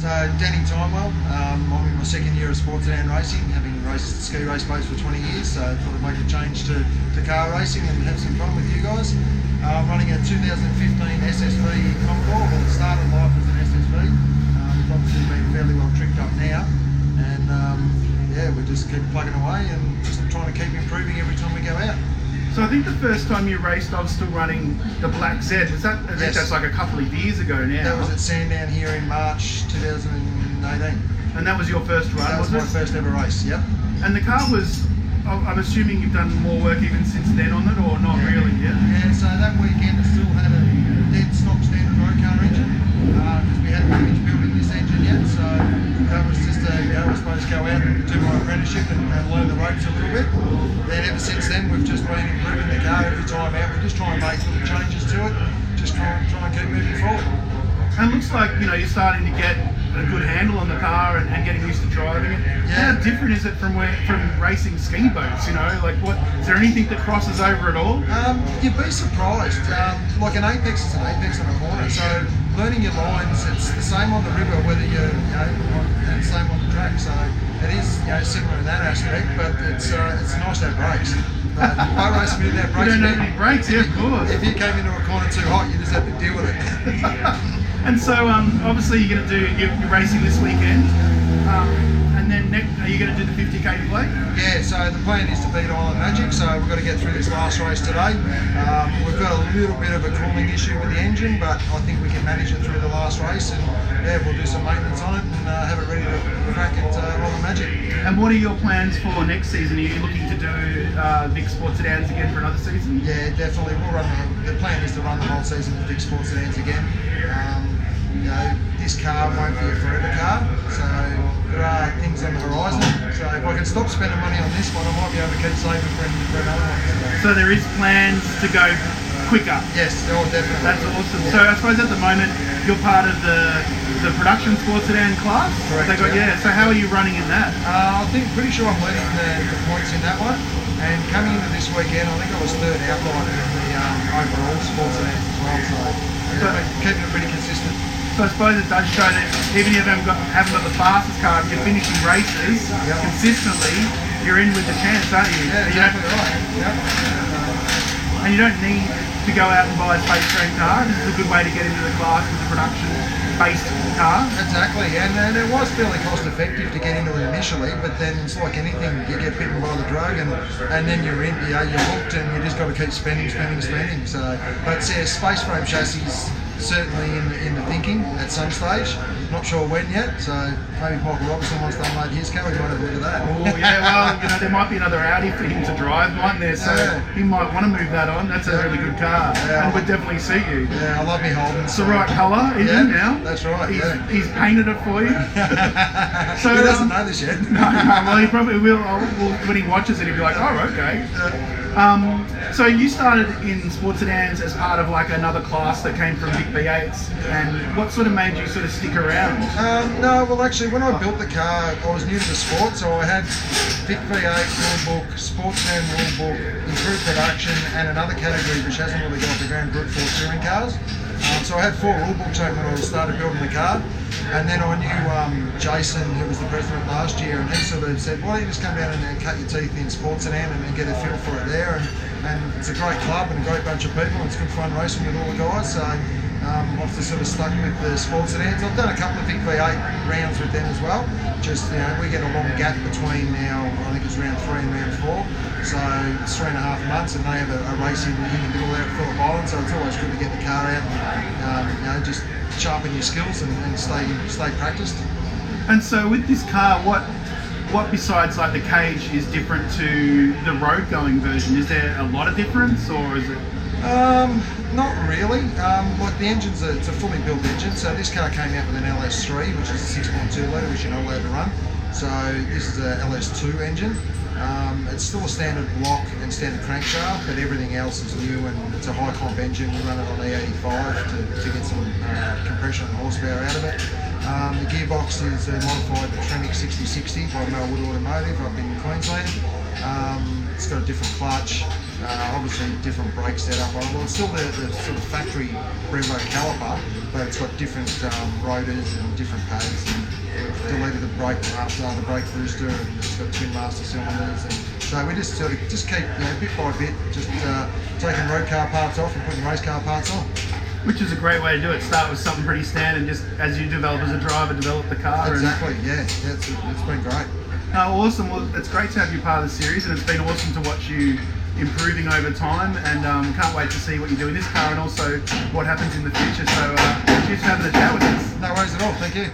So Danny Timewell, I'm in my second year of sports sedan racing, having raced ski race boats for 20 years, so I thought I'd make a change to car racing and have some fun with you guys. I'm running a 2015 SSV Commodore. Well, it started life as an SSV. It's obviously been fairly well tricked up now, and yeah, we just keep plugging away and just trying to keep improving every time we go out. So I think the first time you raced, I was still running the Black Z. I think that's like a couple of years ago now. That was at Sandown here in March 2018. And that was your first run, was it? That was my first ever race, yep. And the car was, I'm assuming you've done more work even since then on it, or not really yet? Yeah, so that weekend it still had a dead stock standard road car engine, because we hadn't finished building this engine yet, so that was just I was supposed to go out and do my apprenticeship and learn the ropes a little bit. Then ever since then we've just been improving the car every time out. We just try and make little changes to it, just try and keep moving forward. And it looks like, you're starting to get a good handle on the car and getting used to driving it. Yeah. How different is it from racing ski boats, Like is there anything that crosses over at all? You'd be surprised. Like an apex is an apex on a corner, so learning your lines, it's the same on the river whether and the same on the track, so it is similar in that aspect, but it's nice to have brakes. But I race without brakes. You don't have any brakes, yeah, of course. If you came into a corner too hot, you just have to deal with it. And so, obviously, you're going to do your racing this weekend, and then are you going to do the 50k play? Yeah. So the plan is to beat Island Magic. So we've got to get through this last race today. We've got a little bit of a cooling issue with the engine, but I think we can manage it through the last race. And yeah, we'll do some maintenance on it and have it ready to crack at Island Magic. And what are your plans for next season? Are you looking to do Vic Sports Sedans again for another season? Yeah, definitely. We'll run the plan is to run the whole season with Vic Sports Sedans again. This car won't be a forever car, so there are things on the horizon. So if I can stop spending money on this one, I might be able to keep saving for another one. So there is plans to go quicker? Yes, definitely. That's awesome. Yeah. So I suppose at the moment you're part of the production sports sedan class? Correct. So how are you running in that? I think pretty sure I'm leading the points in that one. And coming into this weekend, I think I was third outline in the overall sports sedans as well. So keeping it pretty consistent. So I suppose it does show that even if you haven't got the fastest car, if you're finishing races consistently, you're in with the chance, aren't you? Yeah, exactly right. Yep. And you don't need to go out and buy a space train car. This is a good way to get into the class with a production-based car. Exactly, and it was fairly cost-effective to get into it initially, but then it's like anything, you get bitten by the drug, and then you're hooked, and you just got to keep spending. So, but yeah, space frame chassis certainly in the thinking at some stage. Not sure when yet, so maybe Michael Robertson wants to unload his car, we might have a look at that. Oh yeah, well, there might be another Audi for him to drive, mightn't there? So he might want to move that on. That's a really good car, and would definitely suit you. Yeah, I love me Holden. It's the right colour, even now. That's right. He's painted it for you. So he doesn't know this yet. No, well, he probably will. When he watches it, he'll be like, oh, okay. So you started in sports sedans as part of like another class that came from Vic V8s, and what sort of made you sort of stick around? No, well actually when I built the car I was new to the sport, so I had Vic V8 rule book, sportsman rule book, improved production, and another category which hasn't really got off the ground, brute force touring cars. So I had 4 rule books open when I started building the car, and then I knew Jason, who was the president last year, and he sort of said, why don't you just come down and cut your teeth in sports sedan and get a feel for it there, and it's a great club and a great bunch of people, and it's good fun racing with all the guys, so I've just sort of stuck with the sports sedans. I've done a couple of Vic V8 rounds with them as well. Just, we get a long gap between now, I think it's round 3 and round 4. So it's 3.5 months, and they have a race in the middle there at Phillip Island. So it's always good to get the car out and just sharpen your skills and stay practiced. And so with this car, what besides like the cage is different to the road going version? Is there a lot of difference, or is it? Not really. Like the engine's it's a fully built engine. So this car came out with an LS3, which is a 6.2 litre, which you're not allowed to run. So this is a LS2 engine. It's still a standard block and standard crankshaft, but everything else is new, and it's a high comp engine. We run it on E85 to get some compression and horsepower out of it. The gearbox is a modified Tremec 6060 by Melwood Automotive up in Queensland. It's got a different clutch, obviously different brake setup. Well, it's still the sort of factory Brembo caliper, but it's got different rotors and different pads. deleted the brake master, the brake booster, and just got twin master cylinders. And so we just sort of just keep, bit by bit, just taking road car parts off and putting race car parts on. Which is a great way to do it. Start with something pretty standard, just as you develop as a driver, develop the car. Exactly, it's been great. Awesome. Well, it's great to have you part of the series, and it's been awesome to watch you improving over time, and can't wait to see what you do in this car and also what happens in the future. So cheers for having a chat with us. No worries at all, thank you.